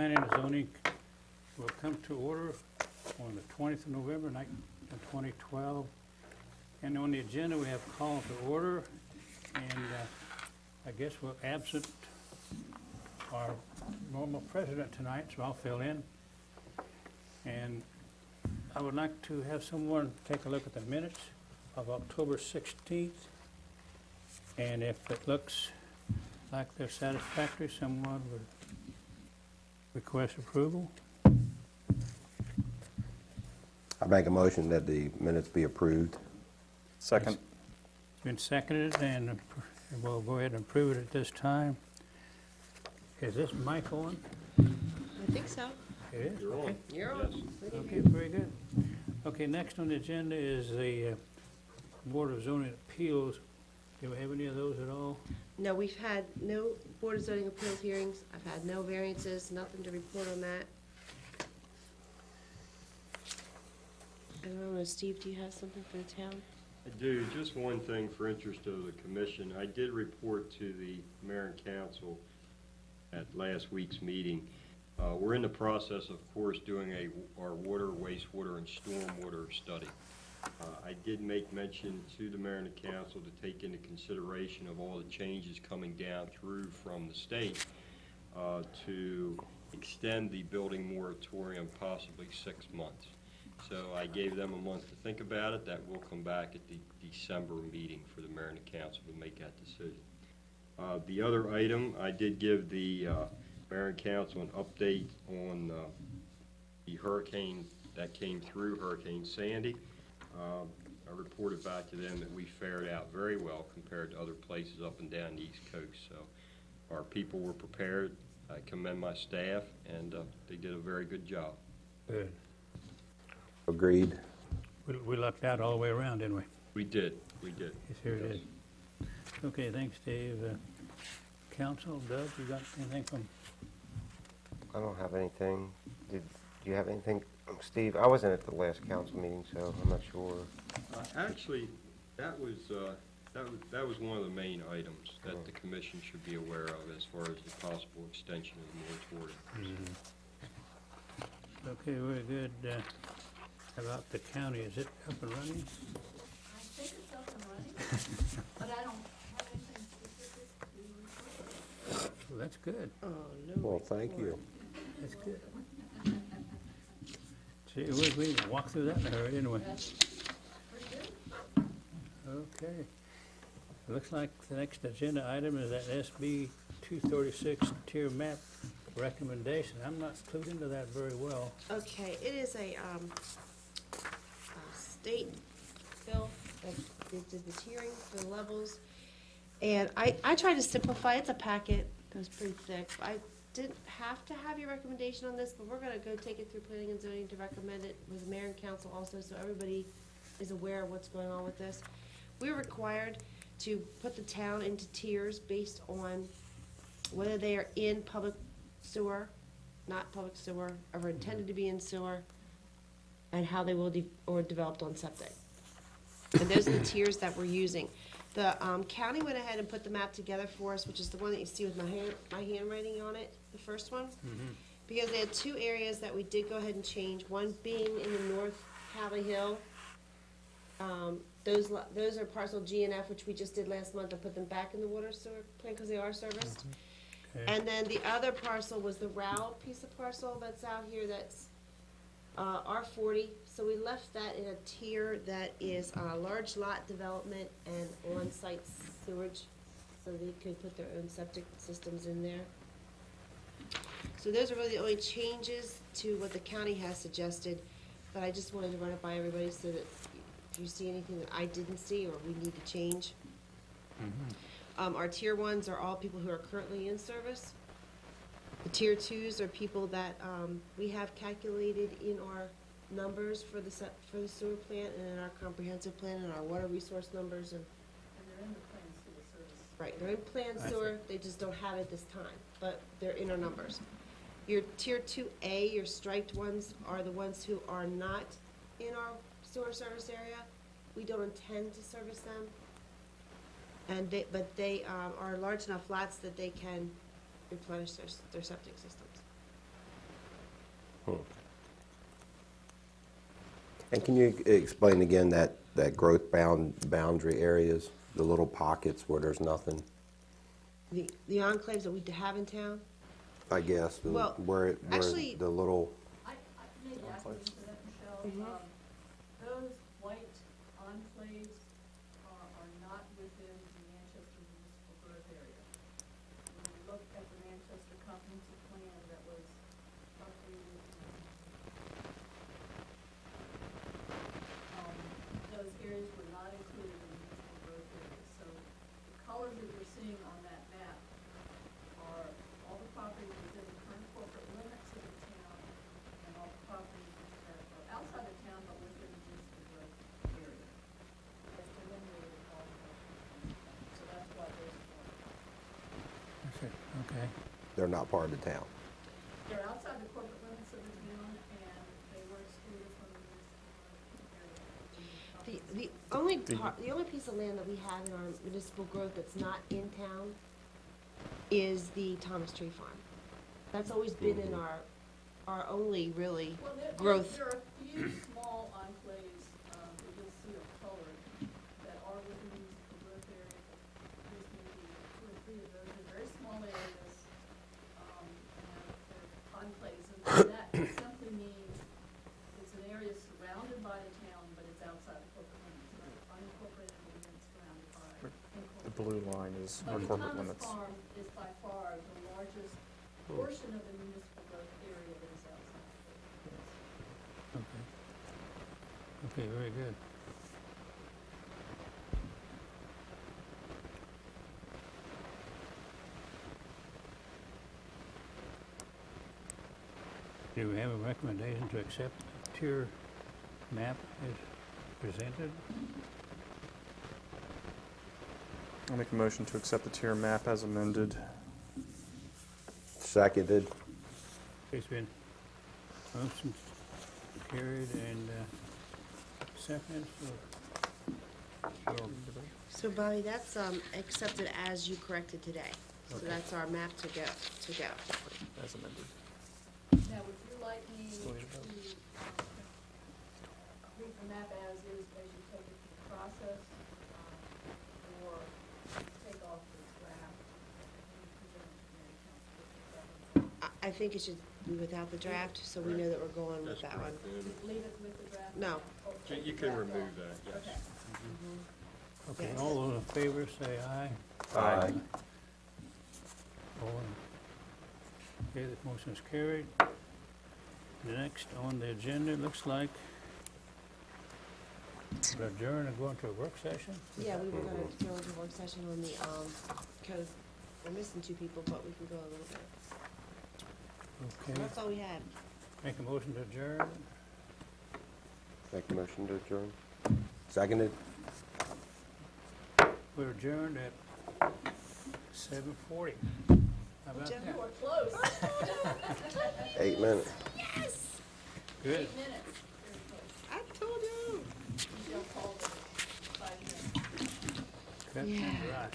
Planning and Zoning will come to order on the 20th of November, 2012. And on the agenda, we have call to order, and I guess we're absent our normal president tonight, so I'll fill in. And I would like to have someone take a look at the minutes of October 16th. And if it looks like they're satisfactory, someone would request approval. I make a motion that the minutes be approved. Second. It's been seconded, and we'll go ahead and approve it at this time. Is this mic on? I think so. It is? You're Okay. on. You're on. Yes. We can Okay, hear you. very good. Okay, next on the agenda is the Board of Zoning Appeals. Do we have any of those at all? No, we've had no Board of Zoning Appeals hearings. I've had no variances, nothing to report on that. I don't know, Steve, do you have something for the town? I do. Just one thing for interest of the commission. I did report to the mayor and council at last week's meeting. We're in the process, of course, doing our water, wastewater, and stormwater study. I did make mention to the mayor and the council to take into consideration of all the changes coming down through from the state to extend the building moratorium possibly 6 months. So I gave them a month to think about it. That will come back at the December meeting for the mayor and the council to make that decision. The other item, I did give the mayor and council an update on the hurricane that came through, Hurricane Sandy. I reported back to them that we fared out very well compared to other places up and down the East Coast. So our people were prepared. I commend my staff, and they did a very good job. Good. Agreed. We lucked out all the way around, didn't we? We did, we did. Yes, here it is. Okay, thanks, Dave. Council, Doug, you got anything from? I don't have anything. Do you have anything, Steve? I wasn't at the last council meeting, so I'm not sure. Actually, that was one of the main items that the commission should be aware of as far as the possible extension of the moratorium. Okay, very good. About the county, is it up and running? I think it's up and running, but I don't have anything specific to report. Well, that's good. Oh, no. Well, thank you. That's good. See, we walked through that in a hurry, didn't we? Pretty good. Okay. It looks like the next agenda item is that SB 236 tier map recommendation. I'm not clued into that very well. Okay, it is a state bill that they did the tiering for the levels. And I tried to simplify, it's a packet, it was pretty thick. I didn't have to have your recommendation on this, but we're gonna go take it through planning and zoning to recommend it with the mayor and council also, so everybody is aware of what's going on with this. We're required to put the town into tiers based on whether they are in public sewer, not public sewer, or intended to be in sewer, and how they will or developed on septic. And those are the tiers that we're using. The county went ahead and put the map together for us, which is the one that you see with my handwriting on it, the first one. Because they had two areas that we did go ahead and change, one being in the North Hadley Hill. Those are parcel G and F, which we just did last month, and put them back in the water sewer plan because they are serviced. Okay. And then the other parcel was the Rowell piece of parcel that's out here that's R40. So we left that in a tier that is large lot development and on-site sewage, so they could put their own septic systems in there. So those are really the only changes to what the county has suggested, but I just wanted to run it by everybody so that if you see anything that I didn't see or we need to change. Our tier ones are all people who are currently in service. The tier twos are people that we have calculated in our numbers for the sewer plant and in our comprehensive plan and our water resource numbers and. And they're in the plans for the service. Right, they're in planned I see. sewer, they just don't have it this time, but they're in our numbers. Your tier 2A, your striped ones, are the ones who are not in our sewer service area. We don't intend to service them. And but they are large enough lots that they can replenish their septic systems. And can you explain again that growth boundary areas, the little pockets where there's nothing, The enclaves that we have in town, I guess, Well, where actually- the little, Maybe I can answer that, Michelle. Those white enclaves are not within the Manchester Municipal Growth Area. When you look at the Manchester Comprehensive Plan that was updated, those areas were not included in the municipal growth area. So the colors that you're seeing on that map are all the property within the current corporate limits of the town and all the properties that are outside the town but within the municipal growth area. That's eliminated all of those. So that's why those are, That's it, okay. they're not part of the town. they're outside the corporate limits of the town and they were excluded from the municipal growth area. the only piece of land that we have in our municipal growth that's not in town is the Thomas Tree Farm. That's always been in our only really Well, growth. there are a few small enclaves, that you'll see are colored, that are within the municipal growth area. There's maybe 2 or 3 of those, they're very small areas, and they're enclaves. And that simply means it's an area surrounded by the town, but it's outside the corporate limits. It's unincorporated and it's surrounded by The incorporated. blue line is our But the corporate Thomas limits. Farm is by far the largest portion of the municipal growth area that is outside the corporate limits. Okay. Okay, very good. Do we have a recommendation to accept the tier map as presented? I'll make a motion to accept the tier map as amended. Seconded. It's been motion carried and seconded, So Bobby, that's accepted as you corrected today. So that's our map to go. As amended. Now, would you like me to Still need to vote. read the map as is, as you take it through the process, or take off this draft and present it to Mary Council? I think it should be without the draft, so we know that we're going with That's that one. correct. Leave it with the draft? No. Or take You the can draft remove off? that, yes. Okay. Okay, Yes. all those in favor say aye. Aye. All in- Okay, the motion is carried. The next on the agenda, looks like we're adjourned and going to a work session? Yeah, we were gonna go into work session on the, cause we're missing 2 people, but we can go a little bit. Okay, That's all we had. make a motion to adjourn. Make a motion to adjourn. Seconded. We're adjourned at 7:40. How about Jeff, that? You were close. 8 minutes. Good. 8 minutes. Very close. I told you. Michelle called it 5 minutes. Cut and dry.